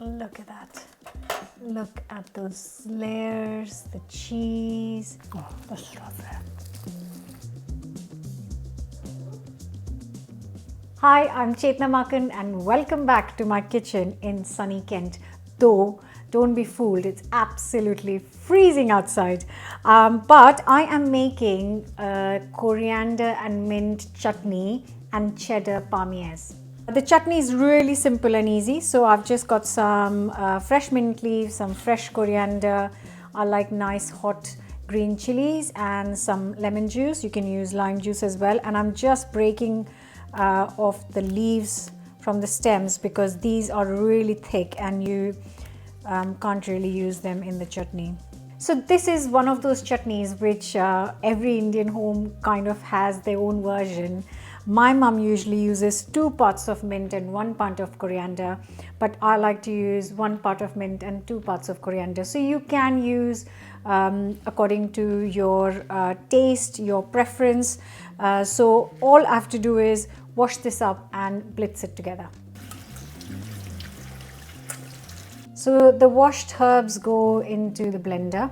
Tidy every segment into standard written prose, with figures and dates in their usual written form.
Look at that. Look at those layers, the cheese. Oh, that's lovely. Hi, I'm Chetna and welcome back to my kitchen in sunny Kent. Though, don't be fooled, it's absolutely freezing outside. But I am making coriander and mint chutney and cheddar palmiers. The chutney is really simple and easy. So I've just got some fresh mint leaves, some fresh coriander. I like nice hot green chilies and some lemon juice. You can use lime juice as well. And I'm just breaking off the leaves from the stems because these are really thick and you can't really use them in the chutney. So this is one of those chutneys which every Indian home kind of has their own version. My mum usually uses 2 parts of mint and 1 part of coriander, but I like to use 1 part of mint and 2 parts of coriander. So you can use according to your taste, your preference. So all I have to do is wash this up and blitz it together. So the washed herbs go into the blender.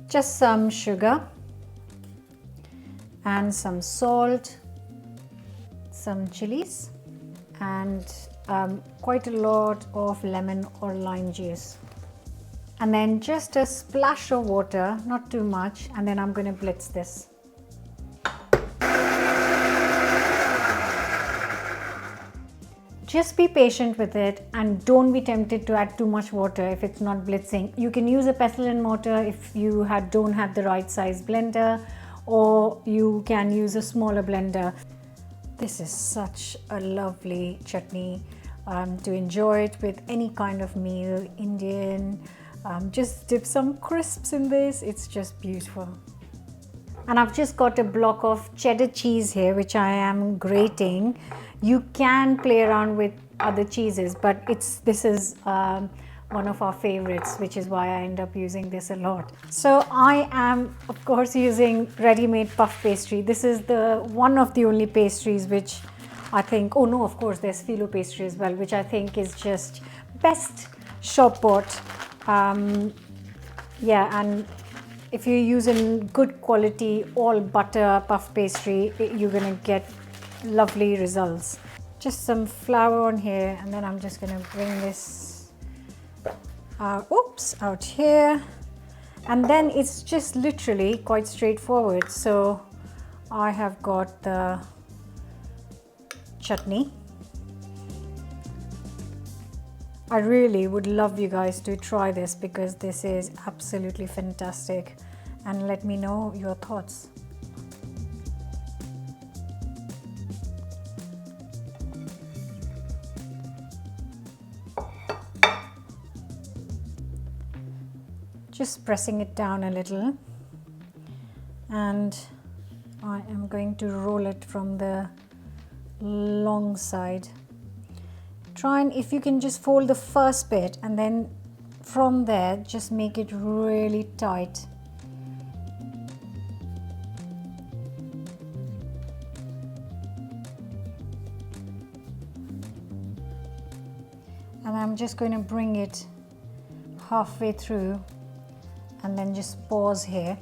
Just some sugar and some salt, some chilies, and quite a lot of lemon or lime juice. And then just a splash of water, not too much, and then I'm going to blitz this. Just be patient with it and don't be tempted to add too much water if it's not blitzing. You can use a pestle and mortar if you don't have the right size blender, or you can use a smaller blender. This is such a lovely chutney to enjoy it with any kind of meal, Indian. Just dip some crisps in this, it's just beautiful. And I've just got a block of cheddar cheese here which I am grating. You can play around with other cheeses, but this is one of our favorites, which is why I end up using this a lot. So I am of course using ready-made puff pastry. This is one of the only pastries which I think, oh no, of course there's phyllo pastry as well, which I think is just best shop bought. Yeah, and if you're using good quality all butter puff pastry, you're gonna get lovely results. Just some flour on here, and then I'm just gonna bring this out here, and then it's just literally quite straightforward. So I have got the chutney. I really would love you guys to try this because this is absolutely fantastic, and let me know your thoughts. Just pressing it down a little, and I am going to roll it from the long side. Try and, if you can, just fold the first bit and then from there just make it really tight. And I'm just going to bring it halfway through and then just pause here,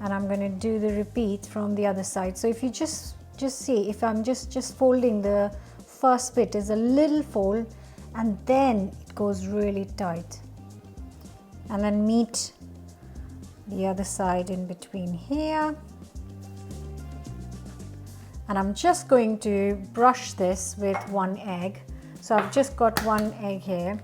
and I'm going to do the repeat from the other side. So if you just see, if I'm just folding, the first bit is a little fold and then it goes really tight, and then meet the other side in between here. And I'm just going to brush this with 1 egg. So I've just got 1 egg here.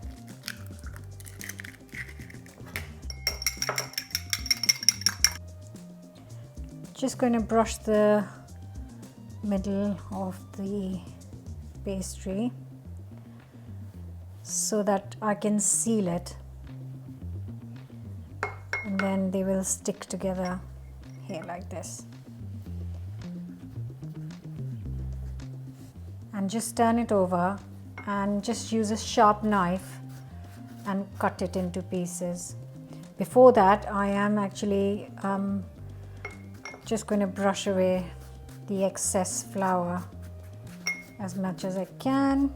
Just going to brush the middle of the pastry so that I can seal it, and then they will stick together here like this. And just turn it over and just use a sharp knife and cut it into pieces. Before that, I am actually just going to brush away the excess flour as much as I can.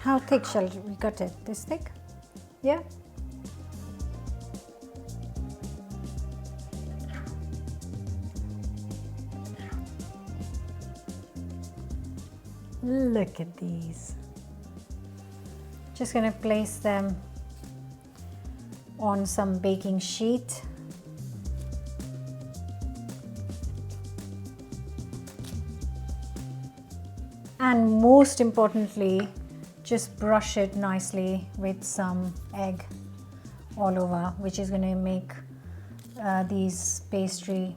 How thick shall we cut it? This thick? Yeah. Look at these. Just going to place them on some baking sheet. And most importantly, just brush it nicely with some egg all over, which is going to make this pastry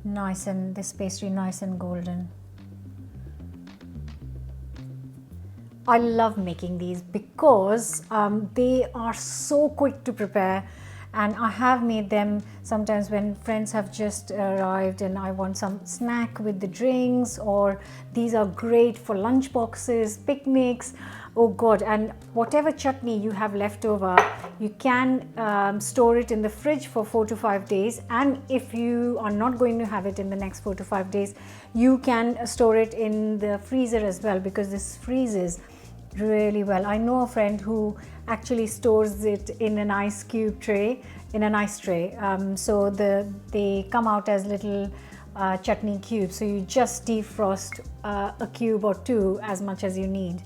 nice and golden. I love making these because they are so quick to prepare, and I have made them sometimes when friends have just arrived and I want some snack with the drinks, or these are great for lunch boxes, picnics. Oh god, and whatever chutney you have left over, you can store it in the fridge for 4 to 5 days, and if you are not going to have it in the next 4 to 5 days, you can store it in the freezer as well, because this freezes really well. I know a friend who actually stores it in an ice cube tray, in an ice tray. So they come out as little chutney cubes, so you just defrost a cube or two as much as you need.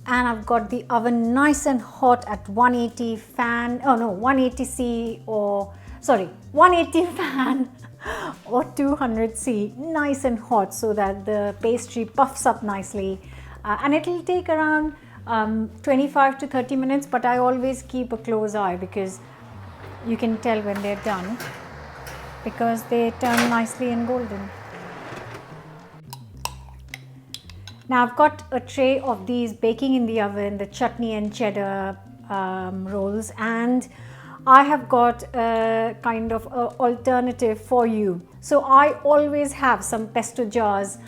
And I've got the oven nice and hot at 180 fan, 180 fan or 200C, nice and hot, so that the pastry puffs up nicely. And it will take around 25 to 30 minutes, but I always keep a close eye because you can tell when they're done, because they turn nicely and golden. Now I've got a tray of these baking in the oven, the chutney and cheddar rolls, and I have got a kind of a alternative for you. So I always have some pesto jars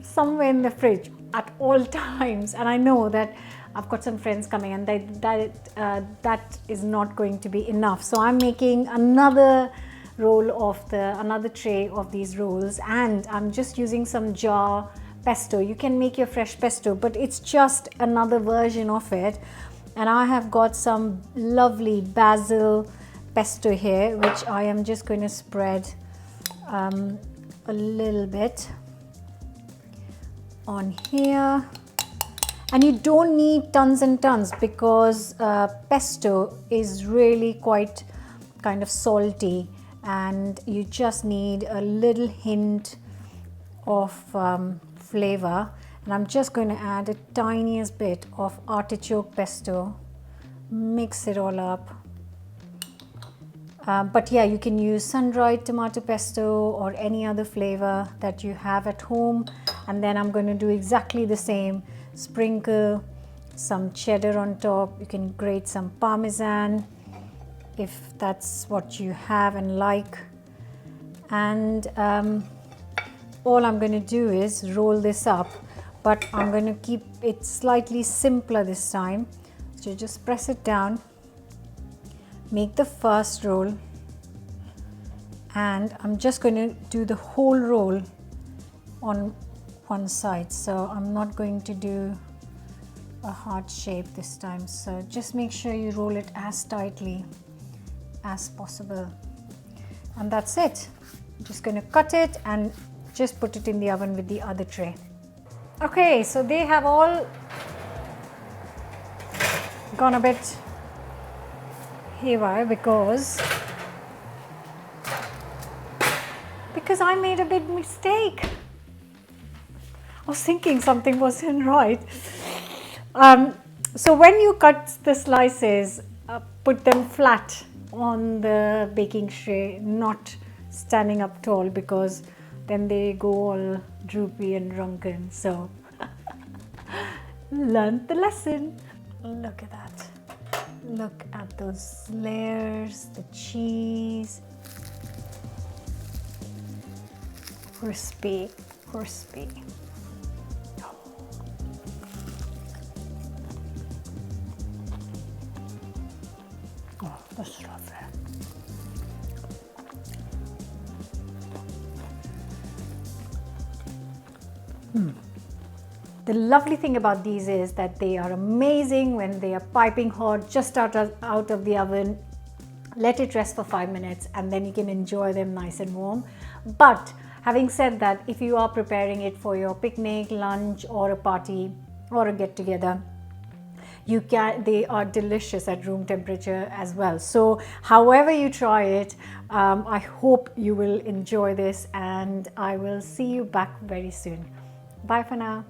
somewhere in the fridge at all times, and I know that I've got some friends coming and that is not going to be enough. So I'm making another another tray of these rolls, and I'm just using some jar pesto. You can make your fresh pesto, but it's just another version of it. And I have got some lovely basil pesto here, which I am just going to spread a little bit on here. And you don't need tons and tons, because pesto is really quite kind of salty, and you just need a little hint of flavor. And I'm just going to add a tiniest bit of artichoke pesto, mix it all up. But yeah, you can use sun-dried tomato pesto or any other flavor that you have at home. And then I'm going to do exactly the same. Sprinkle some cheddar on top. You can grate some parmesan if that's what you have and like. And all I'm going to do is roll this up, but I'm going to keep it slightly simpler this time. So just press it down, make the first roll, and I'm just going to do the whole roll on one side. So I'm not going to do a heart shape this time. So just make sure you roll it as tightly as possible. And that's it. I'm just going to cut it and just put it in the oven with the other tray. Okay, so they have all gone a bit haywire because I made a big mistake. I was thinking something wasn't right. So when you cut the slices, put them flat on the baking tray, not standing up tall, because then they go all droopy and drunken. So learned the lesson. Look at that. Look at those layers, the cheese. Crispy, crispy. Oh, that's lovely. The lovely thing about these is that they are amazing when they are piping hot, just out of the oven. Let it rest for 5 minutes and then you can enjoy them nice and warm. But having said that, if you are preparing it for your picnic, lunch, or a party or a get together, they are delicious at room temperature as well. So however you try it, I hope you will enjoy this, and I will see you back very soon. Bye for now.